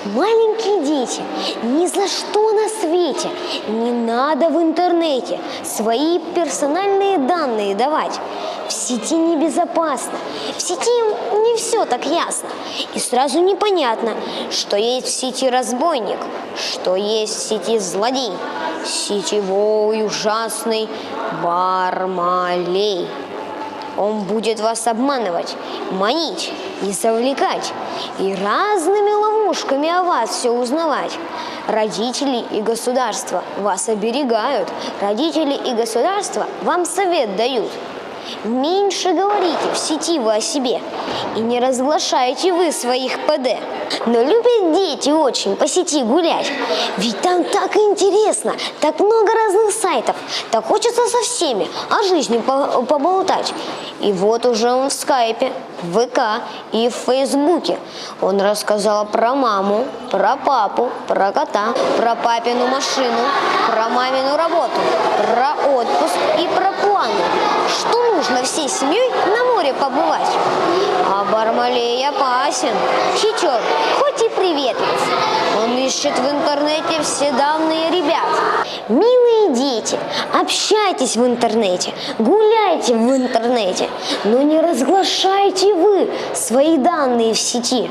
Маленькие дети, ни за что на свете не надо в интернете свои персональные данные давать. В сети небезопасно, в сети не все так ясно. И сразу непонятно, что есть в сети разбойник, что есть в сети злодей, сетевой ужасный Бармалей. Он будет вас обманывать, манить и завлекать, и разными ловушками о вас все узнавать. Родители и государство вас оберегают, родители и государство вам совет дают. Меньше говорите в сети вы о себе и не разглашайте вы своих ПД. Но любят дети очень по сети гулять, ведь там так интересно, так много разных сайтов, так хочется со всеми о жизни поболтать. И вот уже он в скайпе, в ВК и в Фейсбуке. Он рассказал про маму, про папу, про кота, про папину машину, про мамину работу, про отпуск и про планы. Что нужно всей семьей на море побывать? А Бармалей опасен, хитер, хоть и приветлив. Он ищет в интернете все данные ребят. Милые дети, общайтесь в интернете, гуляйте в интернете, но не разглашайте вы свои данные в сети.